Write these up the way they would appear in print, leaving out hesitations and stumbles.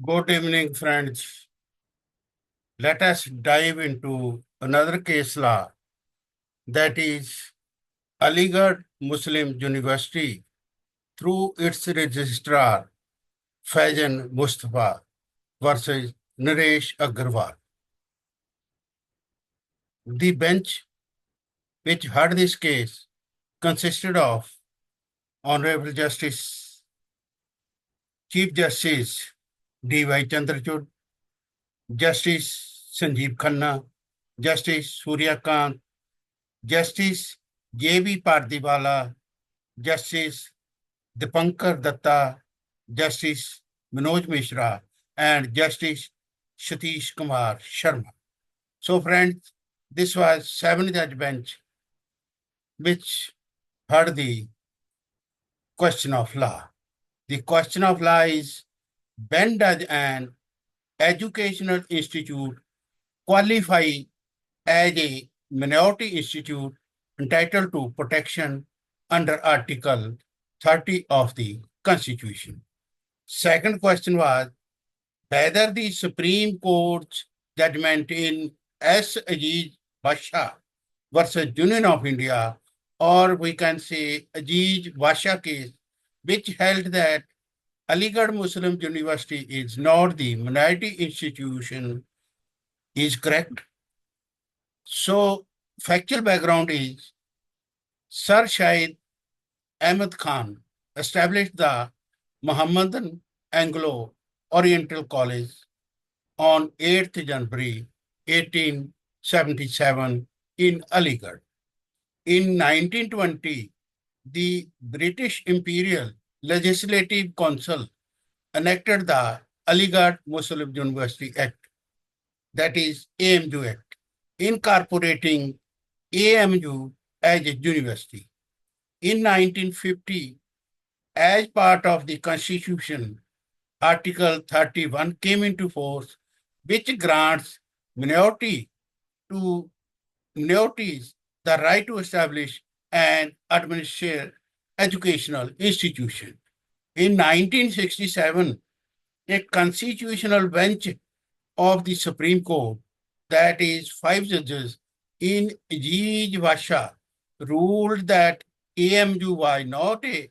Good evening, friends. Let us dive into another case law, that is Aligarh Muslim University through its registrar Faizan Mustafa versus Naresh Agarwal. The bench which heard this case consisted of Honorable Justice Chief Justice D.Y. Chandrachud, Justice Sanjeev Khanna, Justice Surya Kant, Justice J.B. Pardiwala, Justice Dipankar Datta, Justice Manoj Mishra, and Justice Satish Kumar Sharma. So, friends, this was seven-judge bench which heard the question of law. The question of law is, when does an educational institute qualify as a minority institute entitled to protection under Article 30 of the Constitution? Second question was whether the Supreme Court's judgment in S. Aziz Basha versus Union of India, or we can say Aziz Basha case, which held that Aligarh Muslim University is not the minority institution, is correct. So, factual background is Sir Shahid Ahmed Khan established the Mohammedan Anglo Oriental College on 8th January 1877 in Aligarh. In 1920, the British Imperial Legislative Council enacted the Aligarh Muslim University Act, that is AMU Act, incorporating AMU as a university. In 1950, as part of the Constitution, Article 31 came into force, which grants minorities the right to establish and administer educational institution. In 1967, a constitutional bench of the Supreme Court, that is 5 judges in Aziz Basha, ruled that AMU was not a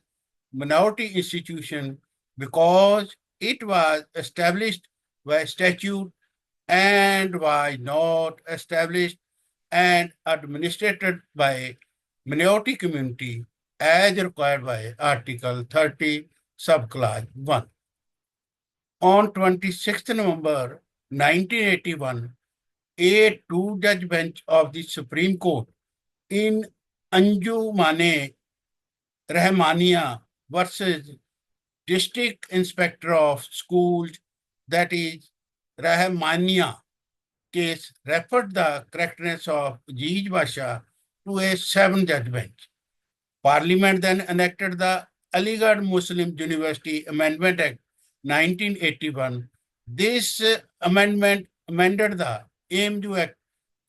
minority institution because it was established by statute and was not established and administered by minority community as required by Article 30, Subclause 1. On 26th November 1981, a two-judge bench of the Supreme Court in Anjumane Rahmania versus District Inspector of Schools, that is Rahmania case, referred the correctness of Aziz Basha to a seven-judge bench. Parliament then enacted the Aligarh Muslim University Amendment Act 1981. This amendment amended the AMU Act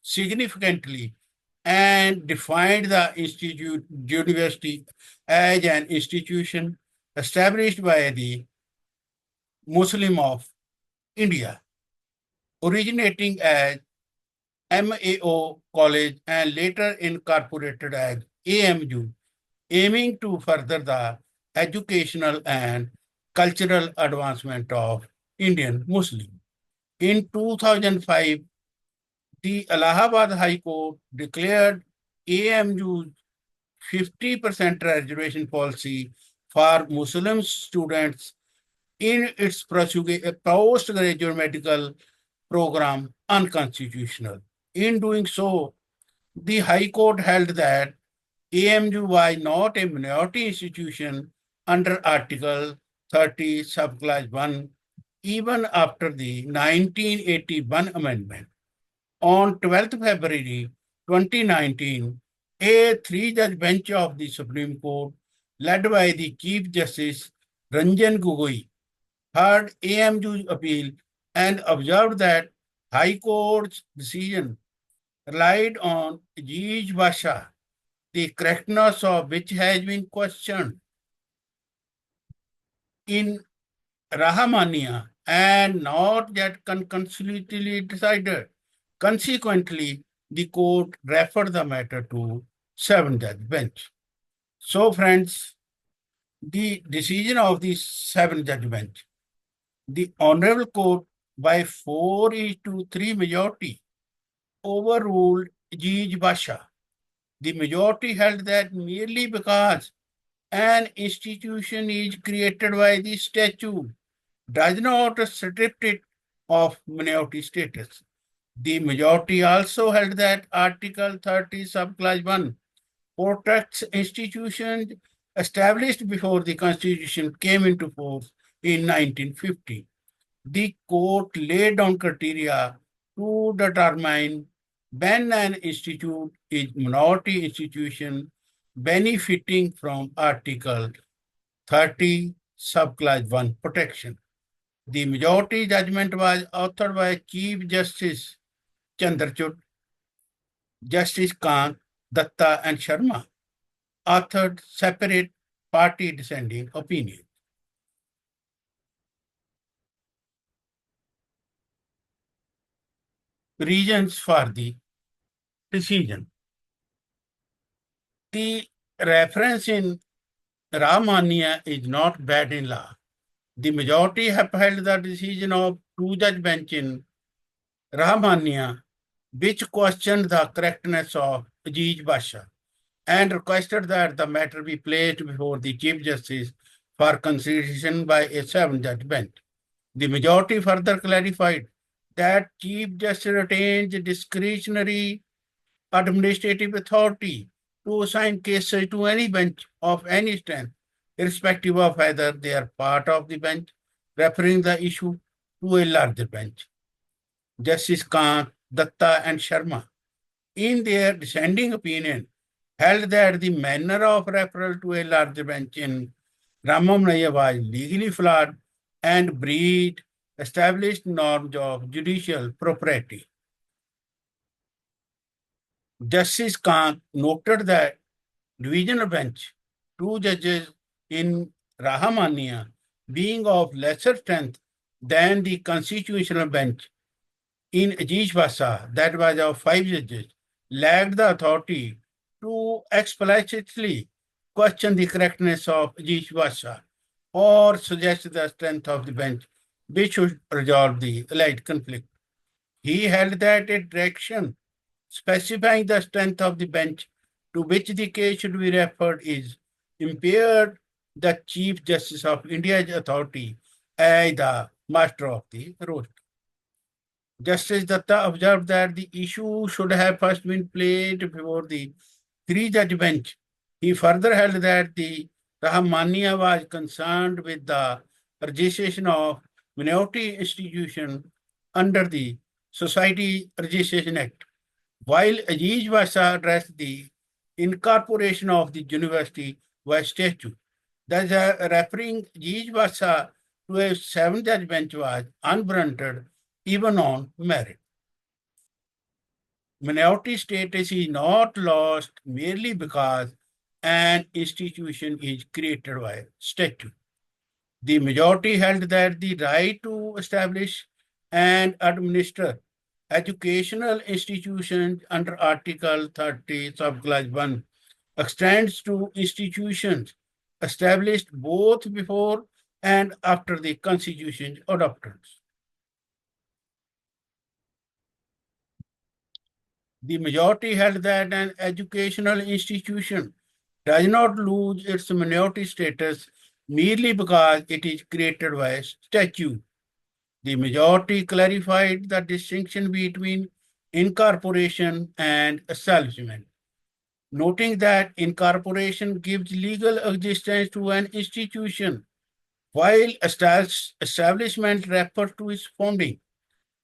significantly and defined the university as an institution established by the Muslim of India, originating as MAO College and later incorporated as AMU, aiming to further the educational and cultural advancement of Indian Muslims. In 2005, the Allahabad High Court declared AMU's 50% reservation policy for Muslim students in its postgraduate medical program unconstitutional. In doing so, the High Court held that AMU was not a minority institution under Article 30, Subclause 1, even after the 1981 amendment. On 12th February 2019, a three-judge bench of the Supreme Court, led by the Chief Justice Ranjan Gogoi, heard AMU's appeal and observed that High Court's decision relied on Aziz Basha, the correctness of which has been questioned. In Rahmania, and not yet conclusively decided. Consequently, the court referred the matter to seven-judge bench. So, friends, the decision of the seven-judge bench, the Honorable Court by 4-3 majority overruled Jej Basha. The majority held that merely because an institution is created by the statute does not strip it of minority status. The majority also held that Article 30, subclause 1 protects institutions established before the Constitution came into force in 1950. The court laid down criteria to determine when an institute is minority institution benefiting from Article 30, subclause 1 protection. The majority judgment was authored by Chief Justice Chandrachud, Justice Kant, Datta, and Sharma, authored separate party dissenting opinions. Reasons for the decision. The reference in Ramania is not bad in law. The majority upheld the decision of two-judge bench in Ramania, which questioned the correctness of Aziz Basha and requested that the matter be placed before the Chief Justice for consideration by a seven-judge bench. The majority further clarified that Chief Justice retains discretionary administrative authority to assign cases to any bench of any strength, irrespective of whether they are part of the bench, referring the issue to a larger bench. Justice Kant, Datta, and Sharma, in their dissenting opinion, held that the manner of referral to a larger bench in Ramamnaya was legally flawed and breached established norms of judicial propriety. Justice Kant noted that divisional bench, two judges in Rahamania, being of lesser strength than the constitutional bench in Ajishvasa, that was of five judges, lacked the authority to explicitly question the correctness of Ajishvasa or suggest the strength of the bench which should resolve the alleged conflict. He held that a direction specifying the strength of the bench to which the case should be referred is impaired the Chief Justice of India's authority as the master of the roast. Justice Datta observed that the issue should have first been placed before the three-judge bench. He further held that the Rahmania was concerned with the registration of minority institution under the Society Registration Act, while Aziz Vasa addressed the incorporation of the university by statute. Thus, referring Aziz Vasa to a seven-judge bench was unwarranted even on merit. Minority status is not lost merely because an institution is created by statute. The majority held that the right to establish and administer educational institutions under Article 30, subclause 1 extends to institutions established both before and after the Constitution's adoption. The majority held that an educational institution does not lose its minority status merely because it is created by statute. The majority clarified the distinction between incorporation and establishment, noting that incorporation gives legal existence to an institution, while establishment refers to its founding.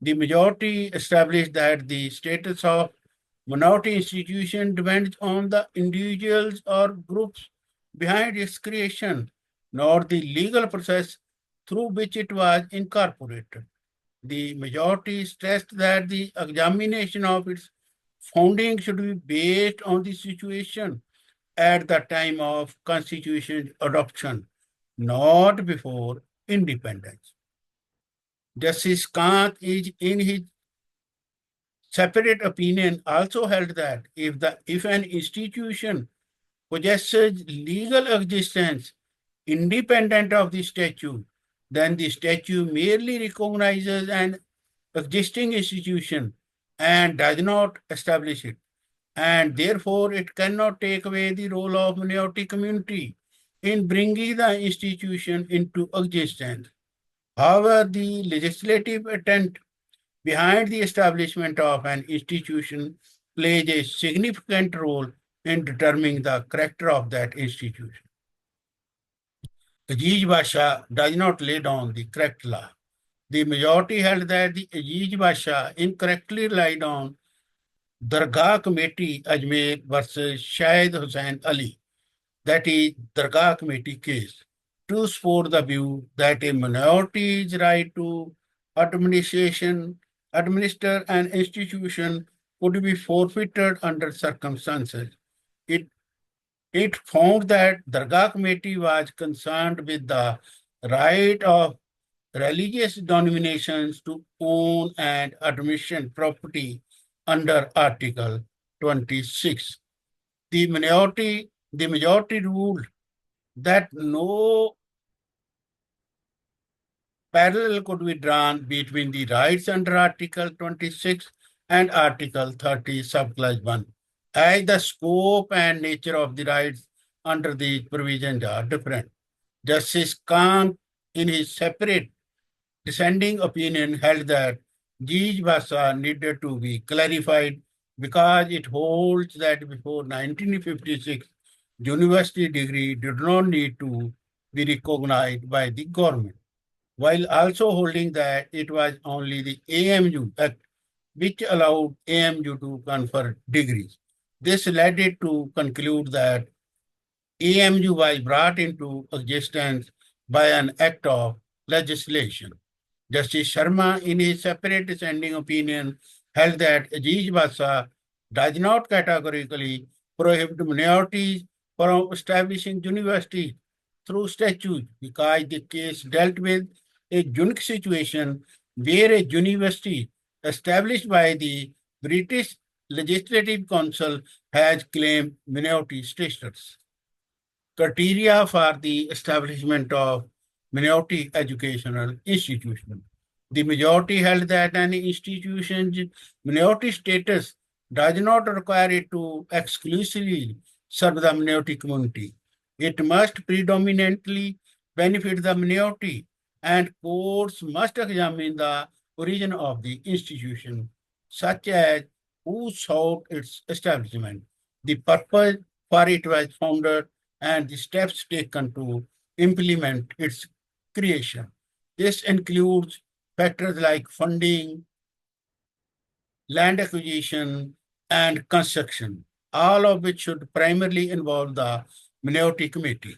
The majority established that the status of minority institution depends on the individuals or groups behind its creation, nor the legal process through which it was incorporated. The majority stressed that the examination of its founding should be based on the situation at the time of constitution adoption, not before independence. Justice Kant is in his separate opinion also held that if an institution possesses legal existence independent of the statute, then the statute merely recognizes an existing institution and does not establish it. And therefore, it cannot take away the role of minority community in bringing the institution into existence. However, the legislative intent behind the establishment of an institution plays a significant role in determining the character of that institution. Aziz Basha does not lay down the correct law. The majority held that the Aziz Basha incorrectly relied on Dargah Committee Ajmer versus Shahid Hussain Ali, that is, Dargah Committee case, to support the view that a minority's right to administration, administer an institution could be forfeited under circumstances. It, it found that Dargah Committee was concerned with the right of religious denominations to own and administer property under Article 26. The majority ruled that no parallel could be drawn between the rights under Article 26 and Article 30, subclause 1, as the scope and nature of the rights under these provisions are different. Justice Kant, in his separate dissenting opinion, held that Gij Basa needed to be clarified because it holds that before 1956, university degree did not need to be recognized by the government, while also holding that it was only the AMU Act which allowed AMU to confer degrees. This led it to conclude that AMU was brought into existence by an act of legislation. Justice Sharma, in his separate dissenting opinion, held that Aziz Basa does not categorically prohibit minorities from establishing universities through statute because the case dealt with a unique situation where a university established by the British Legislative Council has claimed minority status. Criteria for the establishment of minority educational institution. The majority held that an institution's minority status does not require it to exclusively serve the minority community. It must predominantly benefit the minority, and courts must examine the origin of the institution, such as who sought its establishment, the purpose for it was founded, and the steps taken to implement its creation. This includes factors like funding, land acquisition, and construction, all of which should primarily involve the minority committee.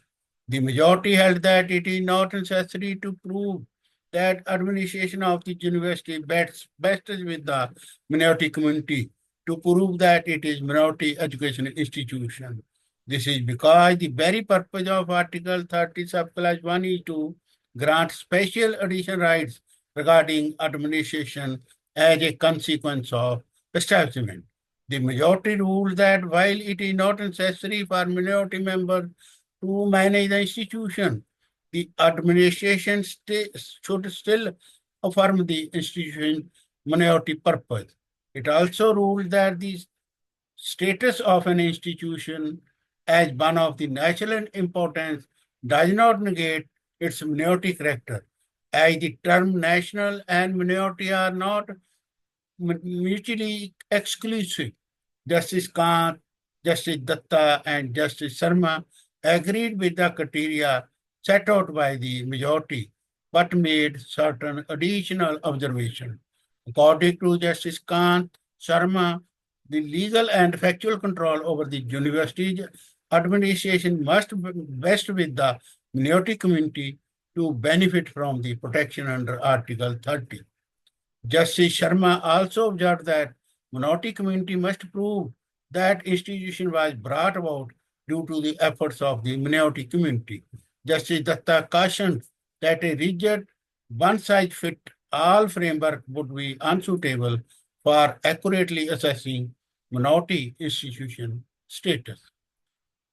The majority held that it is not necessary to prove that administration of the university best with the minority community to prove that it is minority education institution. This is because the very purpose of Article 30 subclause 1 is to grant special additional rights regarding administration as a consequence of establishment. The majority ruled that while it is not necessary for minority members to manage the institution, the administration should still affirm the institution minority purpose. It also ruled that the status of an institution as one of the national importance does not negate its minority character, as the term national and minority are not mutually exclusive. Justice Kant, Justice Datta, and Justice Sharma agreed with the criteria set out by the majority, but made certain additional observations. According to Justice Kant, Sharma, the legal and factual control over the university's administration must vest with the minority community to benefit from the protection under Article 30. Justice Sharma also observed that minority community must prove that institution was brought about due to the efforts of the minority community. Justice Datta cautioned that a rigid one-size-fits all framework would be unsuitable for accurately assessing minority institution status.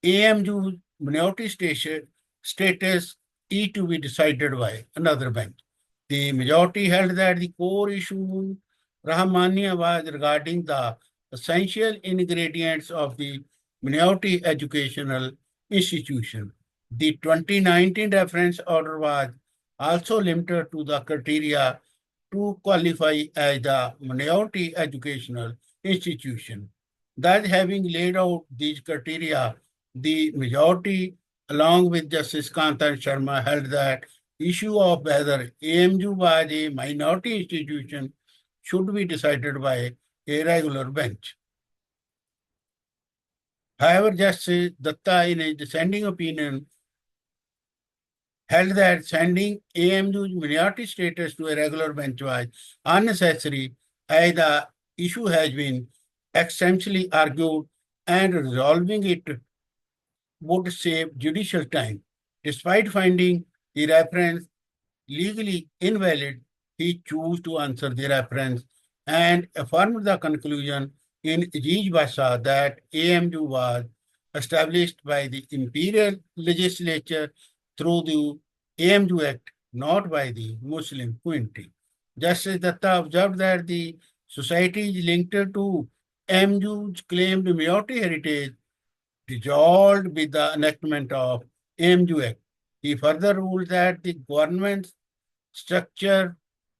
AMU minority status is to be decided by another bench. The majority held that the core issue Rahmania was regarding the essential ingredients of the minority educational institution. The 2019 reference order was also limited to the criteria to qualify as the minority educational institution. Thus, having laid out these criteria, the majority, along with Justice Kantan Sharma, held that issue of whether AMU was a minority institution should be decided by a regular bench. However, Justice Datta, in a dissenting opinion, held that sending AMU's minority status to a regular bench was unnecessary, as the issue has been extensively argued and resolving it would save judicial time. Despite finding the reference legally invalid, he chose to answer the reference and affirmed the conclusion in Aziz Basha that AMU was established by the imperial legislature through the AMU Act, not by the Muslim community. Justice Datta observed that the society is linked to AMU's claimed minority heritage dissolved with the enactment of AMU Act. He further ruled that the government's structure,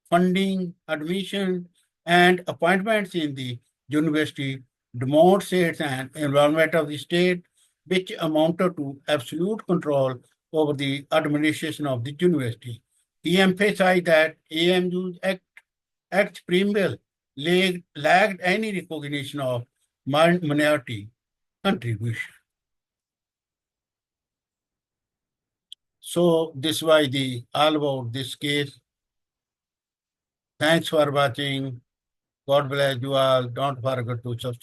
funding, admission, and appointments in the university demonstrates an involvement of the state which amounted to absolute control over the administration of the university. He emphasized that AMU's Act preamble lacked any recognition of minority contribution. So this was the all about this case. Thanks for watching. God bless you all. Don't forget to subscribe.